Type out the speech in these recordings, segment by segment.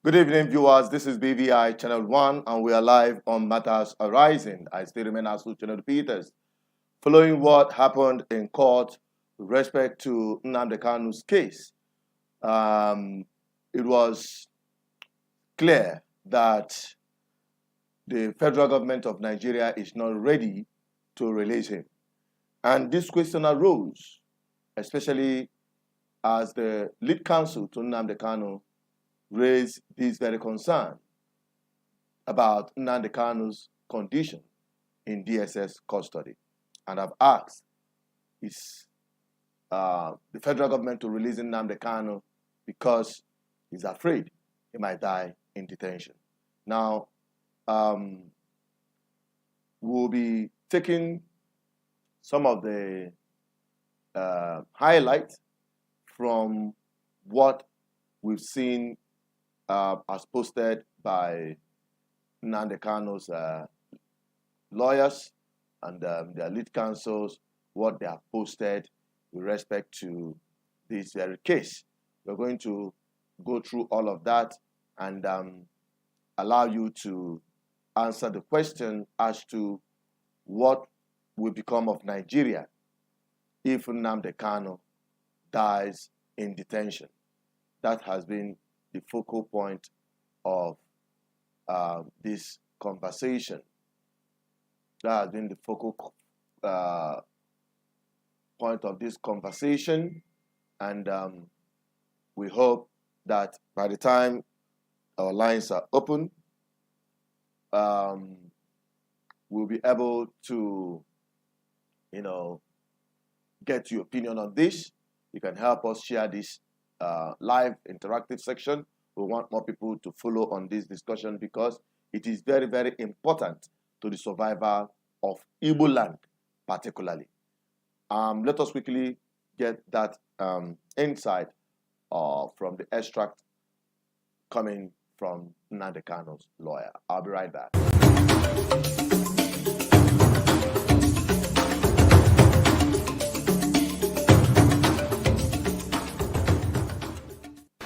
Good evening, viewers. This is BVI Channel 1, and we are live on Matters Arising. I still remain as Channel Peters. Following what happened in court with respect to Nnamdi Kanu's case, it was clear that the federal government of Nigeria is not ready to release him. And this question arose, especially as the lead counsel to Nnamdi Kanu raised this very concern about Nnamdi Kanu's condition in DSS custody. And I've asked, is the federal government to release Nnamdi Kanu because he's afraid he might die in detention? Now, we'll be taking some of the highlights from what we've seen as posted by Nnamdi Kanu's lawyers and their lead counsels, what they have posted with respect to this very case. We're going to go through all of that and allow you to answer the question as to what will become of Nigeria if Nnamdi Kanu dies in detention. That has been the focal point of this conversation. That has been the focal point of this conversation, and we hope that by the time our lines are open, we'll be able to, get your opinion on this. You can help us share this live interactive section. We want more people to follow on this discussion because it is very, very important to the survival of Igboland particularly. Let us quickly get that insight from the extract coming from Nnamdi Kanu's lawyer. I'll be right back.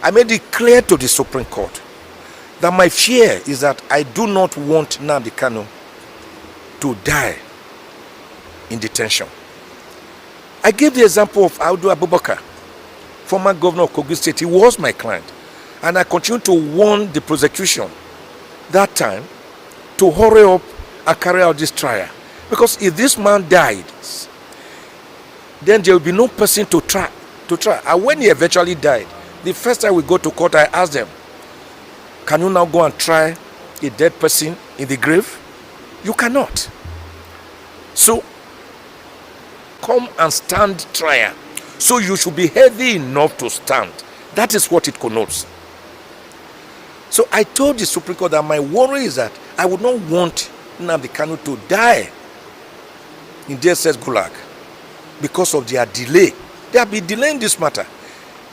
I made it clear to the Supreme Court that my fear is that I do not want Nnamdi Kanu to die in detention. I gave the example of Audu Abubakar, former governor of Kogi State. He was my client, and I continue to warn the prosecution that time to hurry up and carry out this trial, because if this man died, then there will be no person to try. And when he eventually died, the first time we go to court, I asked them, can you now go and try a dead person in the grave? You cannot. So, come and stand trial. So you should be heavy enough to stand. That is what it connotes. So I told the Supreme Court that my worry is that I would not want Nnamdi Kanu to die in DSS Gulag because of their delay. They have been delaying this matter.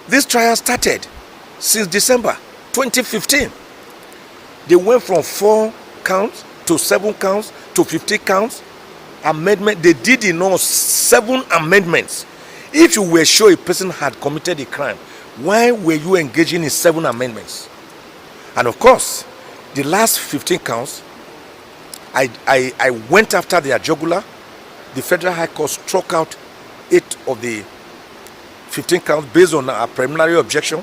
This trial started since December 2015. They went from 4 counts to 7 counts to 50 counts. Amendment. They did in all 7 amendments. If you were sure a person had committed a crime, why were you engaging in 7 amendments? And of course, the last 15 counts, I went after their jugular. The Federal High Court struck out 8 of the 15 counts based on a preliminary objection.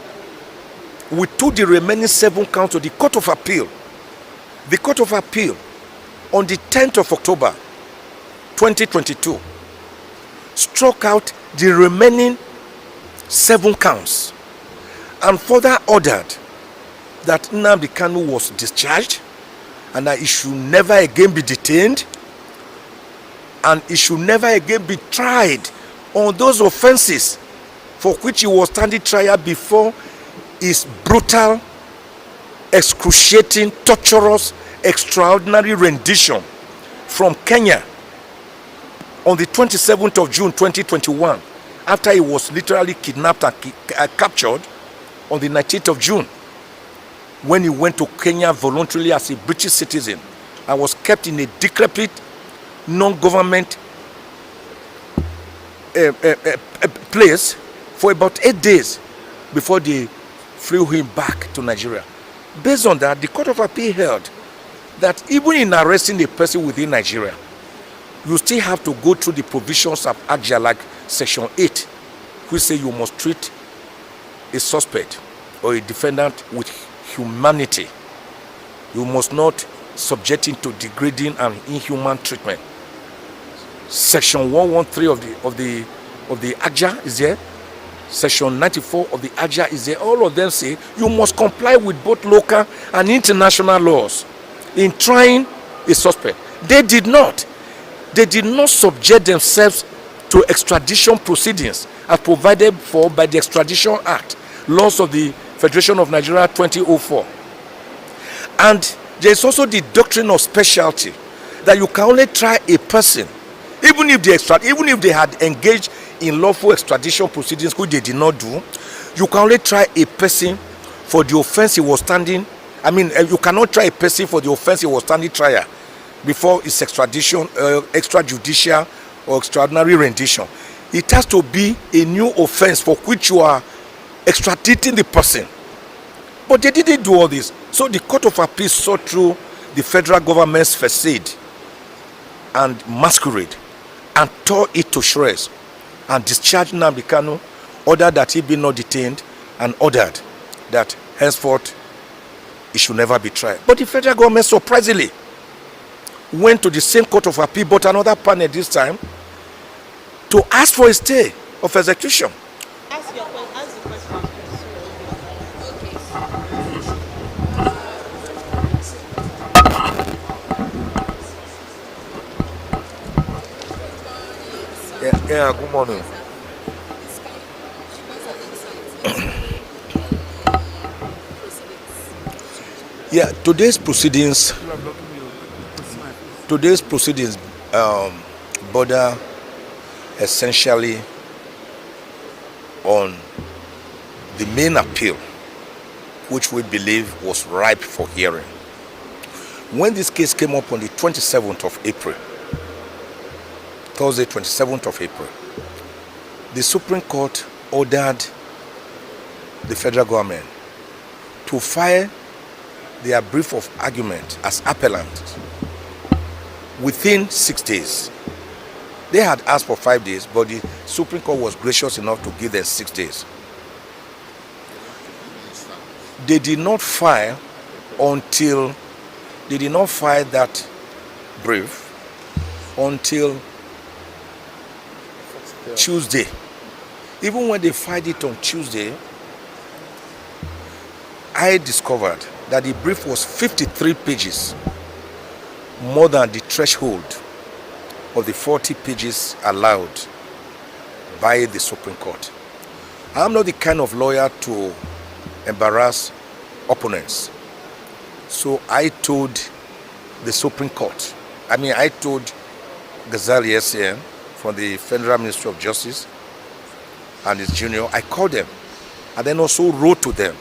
We took the remaining 7 counts to the Court of Appeal. The Court of Appeal, on the 10th of October 2022, struck out the remaining 7 counts and further ordered that Nnamdi Kanu was discharged and that he should never again be detained and he should never again be tried on those offenses for which he was standing trial before his brutal, excruciating, torturous, extraordinary rendition from Kenya on the 27th of June 2021, after he was literally kidnapped and captured on the 19th of June, when he went to Kenya voluntarily as a British citizen and was kept in a decrepit, non-government place for about 8 days before they flew him back to Nigeria. Based on that, the Court of Appeal held that even in arresting a person within Nigeria, you still have to go through the provisions of AGIA, like Section 8, which say you must treat a suspect or a defendant with humanity. You must not subject him to degrading and inhuman treatment. Section 113 of the AGIA is there. Section 94 of the AGIA is there. All of them say you must comply with both local and international laws in trying a suspect. They did not. They did not subject themselves to extradition proceedings as provided for by the Extradition Act, laws of the Federation of Nigeria 2004. And there is also the doctrine of specialty, that you can only try a person, even if they had engaged in lawful extradition proceedings, which they did not do. You can only try a person for the offense he was standing. You cannot try a person for the offense he was standing trial before its extradition, extrajudicial or extraordinary rendition. It has to be a new offense for which you are extraditing the person. But they didn't do all this. So the Court of Appeal saw through the federal government's facade and masquerade and tore it to shreds and discharged Nnamdi Kanu, ordered that he be not detained, and ordered that henceforth he should never be tried. But the federal government surprisingly went to the same Court of Appeal, but another panel this time, to ask for a stay of execution. Ask the question. Yeah, good morning. Yeah, today's proceedings border essentially on the main appeal, which we believe was ripe for hearing. When this case came up on the 27th of April, Thursday, 27th of April, the Supreme Court ordered the federal government to file their brief of argument as appellant within 6 days. They had asked for 5 days, but the Supreme Court was gracious enough to give them 6 days. They did not file that brief until Tuesday. Even when they filed it on Tuesday, I discovered that the brief was 53 pages, more than the threshold of the 40 pages allowed by the Supreme Court. I'm not the kind of lawyer to embarrass opponents. So I told the Supreme Court, I told Ghazali SAN from the Federal Ministry of Justice and his junior, I called them and then also wrote to them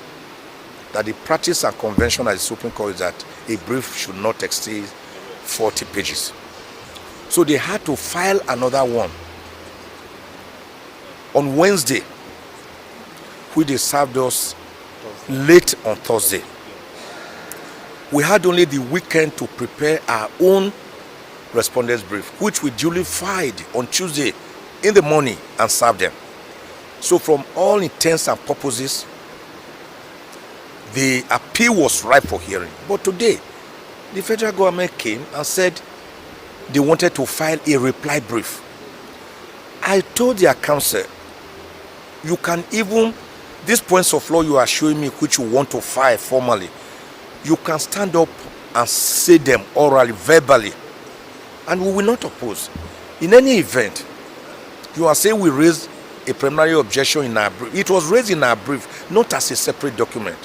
that the practice and convention at the Supreme Court is that a brief should not exceed 40 pages. So they had to file another one on Wednesday, which they served us late on Thursday. We had only the weekend to prepare our own respondents brief, which we duly filed on Tuesday in the morning and served them. So from all intents and purposes, the appeal was ripe for hearing. But today, the federal government came and said they wanted to file a reply brief. I told their counsel, you can even, these points of law you are showing me which you want to file formally, you can stand up and say them orally, verbally, and we will not oppose. In any event, you are saying we raised a preliminary objection in our brief. It was raised in our brief, not as a separate document.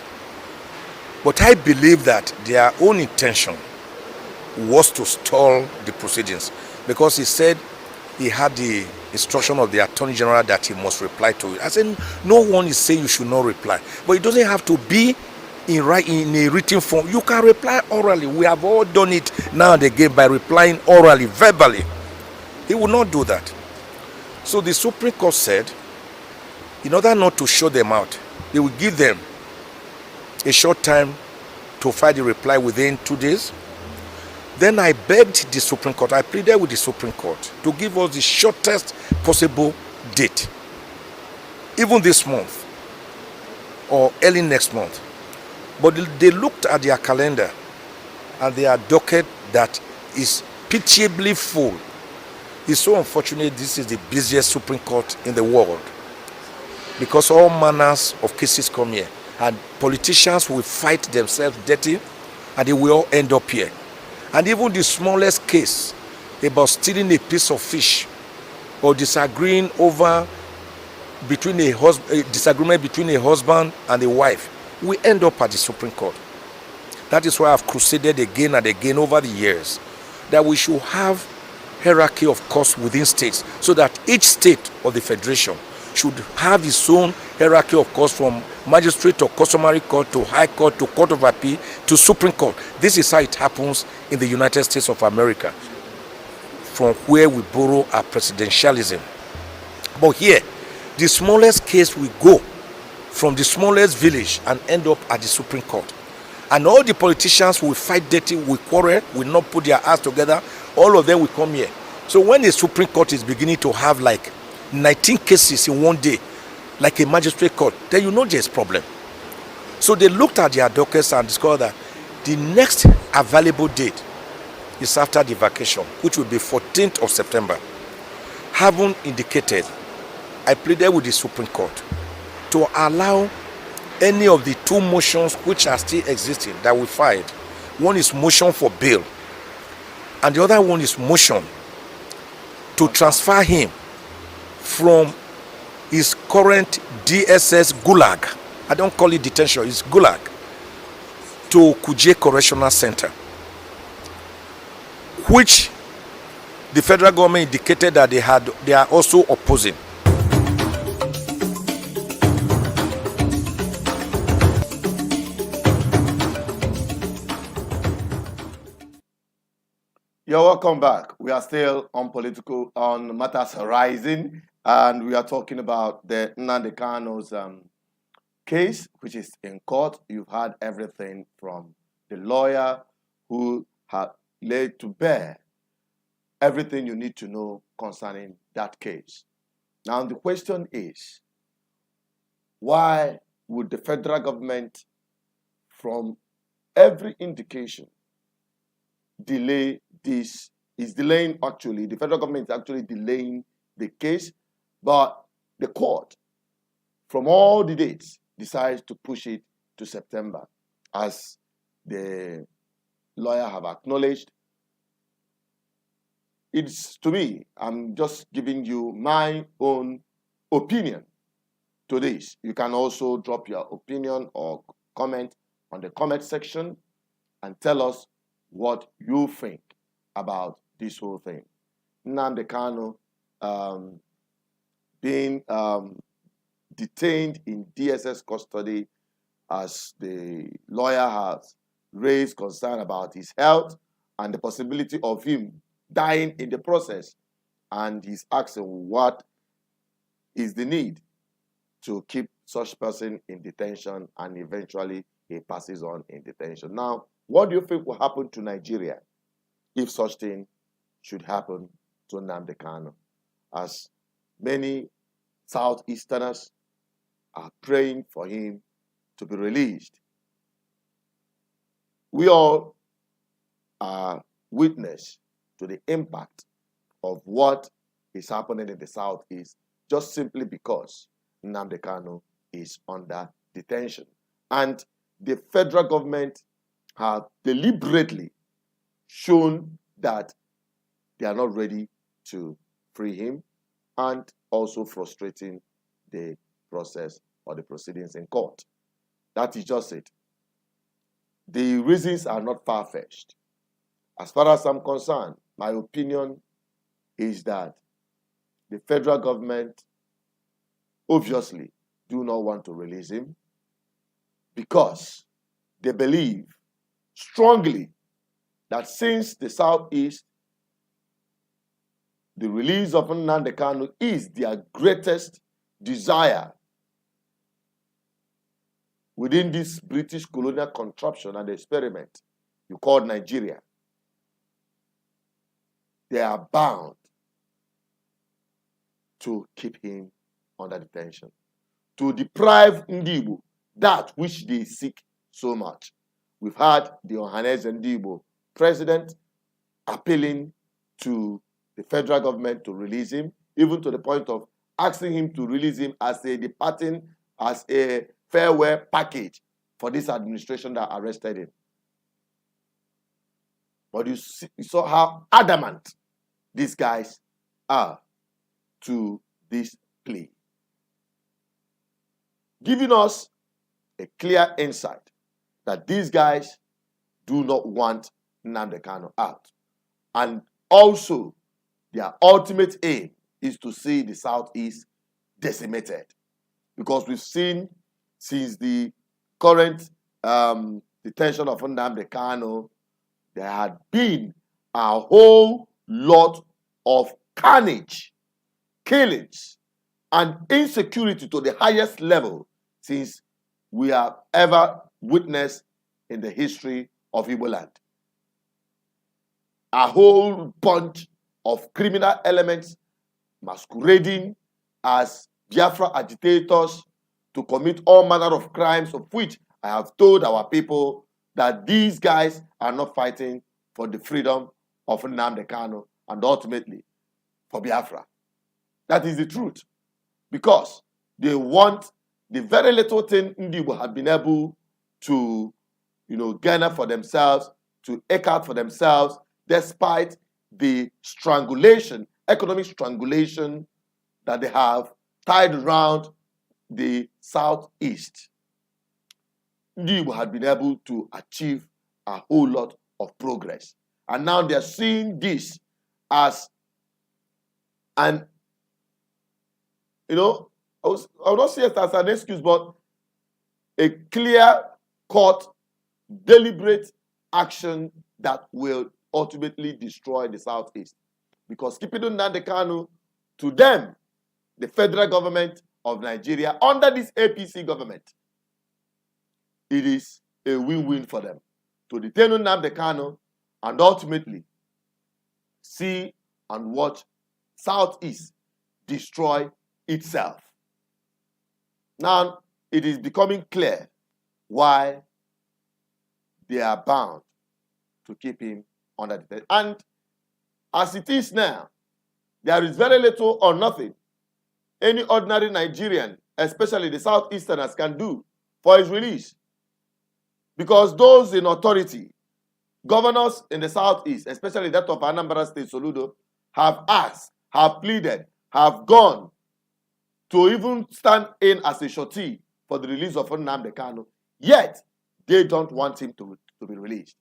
But I believe that their own intention was to stall the proceedings, because he said he had the instruction of the Attorney General that he must reply to it. I said, no one is saying you should not reply. But it doesn't have to be in a written form. You can reply orally. We have all done it now and again by replying orally, verbally. He will not do that. So the Supreme Court said, in order not to show them out, they will give them a short time to file the reply within 2 days. Then I begged the Supreme Court, I pleaded with the Supreme Court to give us the shortest possible date, even this month or early next month. But they looked at their calendar and their docket that is pitiably full. It's so unfortunate this is the busiest Supreme Court in the world, because all manners of cases come here and politicians will fight themselves dirty and they will all end up here. And even the smallest case about stealing a piece of fish or disagreeing over disagreement between a husband and a wife will end up at the Supreme Court. That is why I've crusaded again and again over the years that we should have hierarchy of courts within states, so that each state of the federation should have its own hierarchy of courts, from magistrate or customary court to high court to court of appeal to Supreme Court. This is how it happens in the United States of America, from where we borrow our presidentialism. But here, the smallest case will go from the smallest village and end up at the Supreme Court. And all the politicians will fight dirty, will quarrel, will not put their hands together. All of them will come here. So when the Supreme Court is beginning to have like 19 cases in one day, like a magistrate court, then you know there's a problem. So they looked at their dockets and discovered that the next available date is after the vacation, which will be 14th of September. Having indicated, I pleaded with the Supreme Court to allow any of the two motions which are still existing that we filed. One is motion for bail, and the other one is motion to transfer him from his current DSS gulag. I don't call it detention, it's gulag, to Kuje Correctional Center, which the federal government indicated that they are also opposing. You're welcome back. We are still on matters arising, and we are talking about the Nnamdi Kanu's case, which is in court. You've had everything from the lawyer who had laid to bear everything you need to know concerning that case. Now, the question is, why would the federal government, from every indication, delay this? Is delaying, actually, the federal government is actually delaying the case, but the court, from all the dates, decides to push it to September, as the lawyer have acknowledged. It's, to me, I'm just giving you my own opinion to this. You can also drop your opinion or comment on the comment section and tell us what you think about this whole thing. Nnamdi Kanu being detained in DSS custody, as the lawyer has raised concern about his health and the possibility of him dying in the process. And he's asking what is the need to keep such person in detention, and eventually he passes on in detention. Now, what do you think will happen to Nigeria if such thing should happen to Nnamdi Kanu, as many Southeasterners are praying for him to be released? We all are witness to the impact of what is happening in the Southeast, just simply because Nnamdi Kanu is under detention. And the federal government have deliberately shown that they are not ready to free him, and also frustrating the process or the proceedings in court. That is just it. The reasons are not far-fetched. As far as I'm concerned, my opinion is that the federal government obviously do not want to release him, because they believe strongly that since the Southeast, the release of Nnamdi Kanu is their greatest desire. within this British colonial contraption and experiment you call Nigeria, they are bound to keep him under detention, to deprive Ndi Igbo that which they seek so much. We've had the Ohaneze Ndi Igbo president appealing to the federal government to release him, even to the point of asking him to release him as a departing, as a farewell package for this administration that arrested him. But you saw how adamant these guys are to this plea, giving us a clear insight that these guys do not want Nnamdi Kanu out. And also, their ultimate aim is to see the Southeast decimated. Because we've seen since the current detention of Nnamdi Kanu, there had been a whole lot of carnage, killings, and insecurity to the highest level since we have ever witnessed in the history of Igboland. A whole bunch of criminal elements masquerading as Biafra agitators to commit all manner of crimes, of which I have told our people that these guys are not fighting for the freedom of Nnamdi Kanu and ultimately for Biafra. That is the truth. Because they want the very little thing Ndi Igbo have been able to, garner for themselves, to eke out for themselves, despite the strangulation, economic strangulation that they have tied around the Southeast. Ndi Igbo had been able to achieve a whole lot of progress. And now they're seeing this as an, I will not say it as an excuse, but a clear-cut, deliberate action that will ultimately destroy the Southeast. Because keeping Nnamdi Kanu, to them, the federal government of Nigeria, under this APC government, it is a win-win for them. To detain Nnamdi Kanu and ultimately see and watch Southeast destroy itself. Now, it is becoming clear why they are bound to keep him under detention. And as it is now, there is very little or nothing any ordinary Nigerian, especially the Southeasterners, can do for his release. Because those in authority, governors in the Southeast, especially that of Anambra State, Soludo, have asked, have pleaded, have gone to even stand in as a surety for the release of Nnamdi Kanu, yet they don't want him to be released.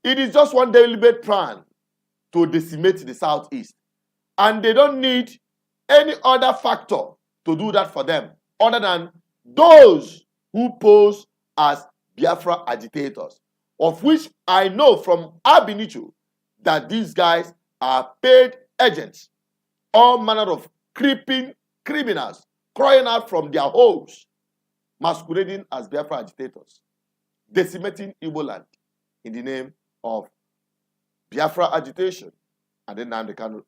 It is just one deliberate plan to decimate the Southeast. And they don't need any other factor to do that for them, other than those who pose as Biafra agitators, of which I know from Abinichu that these guys are paid agents, all manner of creeping criminals crying out from their holes, masquerading as Biafra agitators, decimating Igboland in the name of Biafra agitation, and then Nnamdi Kanu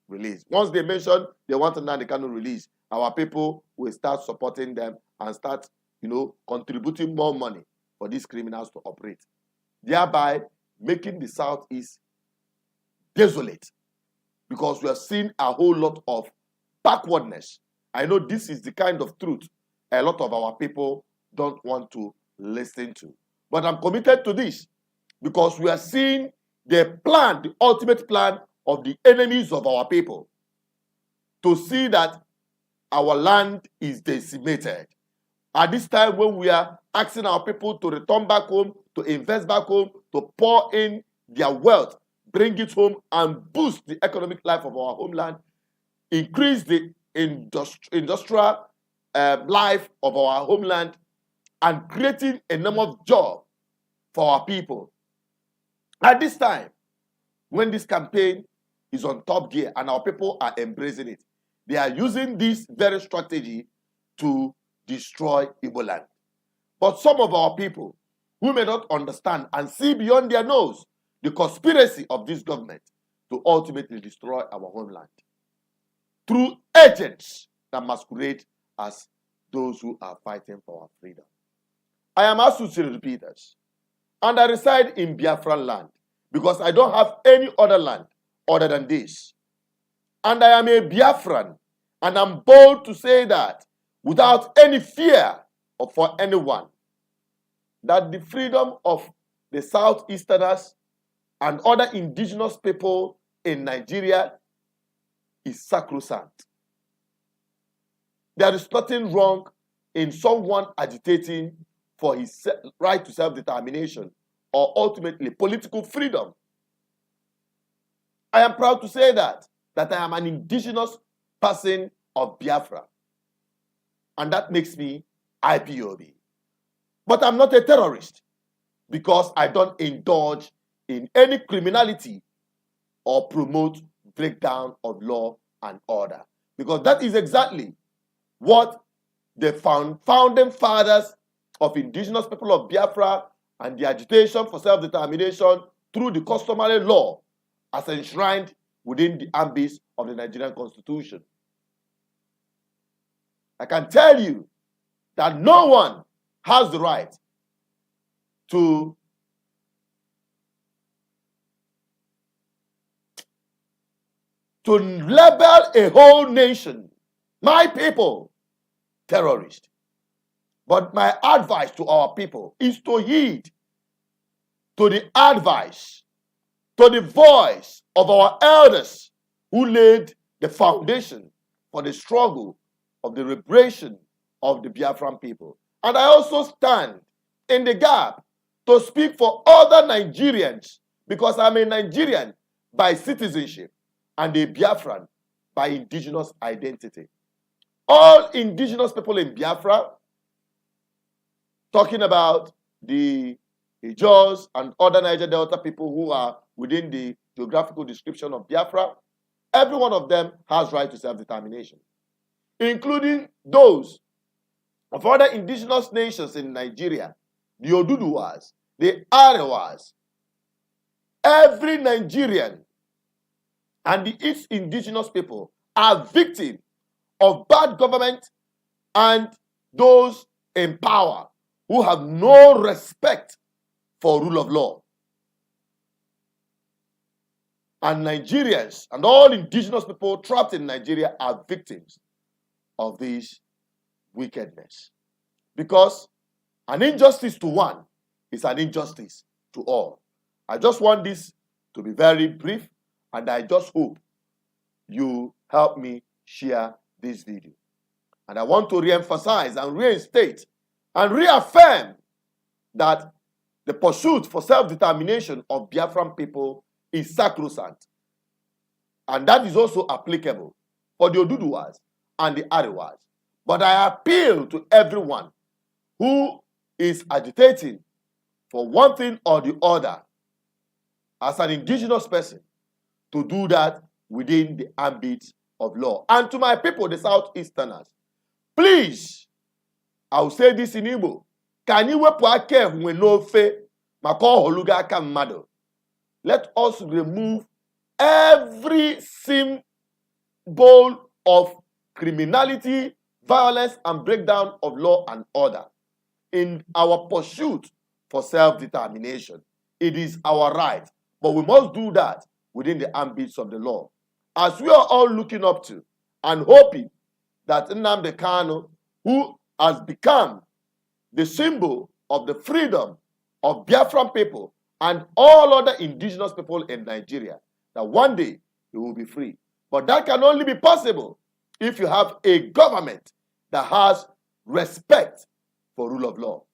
release. Once they mention they want Nnamdi Kanu release, our people will start supporting them and start, contributing more money for these criminals to operate, thereby making the Southeast desolate. Because we have seen a whole lot of backwardness. I know this is the kind of truth a lot of our people don't want to listen to. But I'm committed to this because we are seeing the plan, the ultimate plan of the enemies of our people, to see that our land is decimated. At this time when we are asking our people to return back home, to invest back home, to pour in their wealth, bring it home and boost the economic life of our homeland, increase the industrial life of our homeland, and creating a number of jobs for our people. At this time, when this campaign is on top gear and our people are embracing it, they are using this very strategy to destroy Igboland. But some of our people who may not understand and see beyond their nose the conspiracy of this government to ultimately destroy our homeland through agents that masquerade as those who are fighting for our freedom. I am Asuchiri Peters, and I reside in Biafra land because I don't have any other land other than this. And I am a Biafran, and I'm bold to say that without any fear or for anyone, that the freedom of the Southeasterners and other indigenous people in Nigeria is sacrosanct. There is nothing wrong in someone agitating for his right to self-determination or ultimately political freedom. I am proud to say that I am an indigenous person of Biafra, and that makes me IPOB. But I'm not a terrorist because I don't indulge in any criminality or promote breakdown of law and order, because that is exactly what the founding fathers of indigenous people of Biafra and the agitation for self-determination through the customary law as enshrined within the ambits of the Nigerian Constitution. I can tell you that no one has the right to label a whole nation, my people, terrorist. But my advice to our people is to heed to the advice, to the voice of our elders who laid the foundation for the struggle of the liberation of the Biafran people. And I also stand in the gap to speak for other Nigerians, because I'm a Nigerian by citizenship and a Biafran by indigenous identity. All indigenous people in Biafra, talking about the Ijaws and other Niger Delta people who are within the geographical description of Biafra, every one of them has right to self-determination, including those of other indigenous nations in Nigeria, the Oduduwas, the Arewas. Every Nigerian and its indigenous people are victims of bad government and those in power who have no respect for rule of law. And Nigerians and all indigenous people trapped in Nigeria are victims of this wickedness. Because an injustice to one is an injustice to all. I just want this to be very brief, and I just hope you help me share this video. And I want to re-emphasize and reinstate and reaffirm that the pursuit for self-determination of Biafran people is sacrosanct. And that is also applicable for the Oduduwas and the Arewas. But I appeal to everyone who is agitating for one thing or the other as an indigenous person to do that within the ambit of law. And to my people, the Southeasterners, please, I will say this in Igbo. Can you let us remove every symbol of criminality, violence, and breakdown of law and order in our pursuit for self-determination. It is our right, but we must do that within the ambits of the law. As we are all looking up to and hoping that Nnamdi Kanu, who has become the symbol of the freedom of Biafran people and all other indigenous people in Nigeria, that one day he will be free. But that can only be possible if you have a government that has respect for rule of law.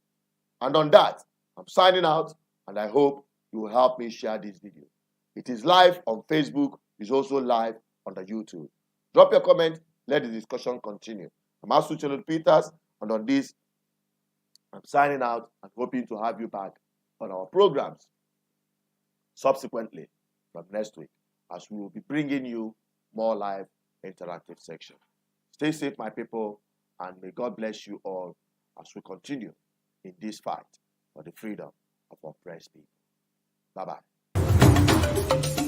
And on that, I'm signing out, and I hope you will help me share this video. It is live on Facebook. It's also live on the YouTube. Drop your comment. Let the discussion continue. I'm Asuchiri Peters, and on this, I'm signing out and hoping to have you back on our programs subsequently from next week, as we will be bringing you more live interactive section. Stay safe, my people. And may God bless you all as we continue in this fight for the freedom of oppressed people. Bye-bye.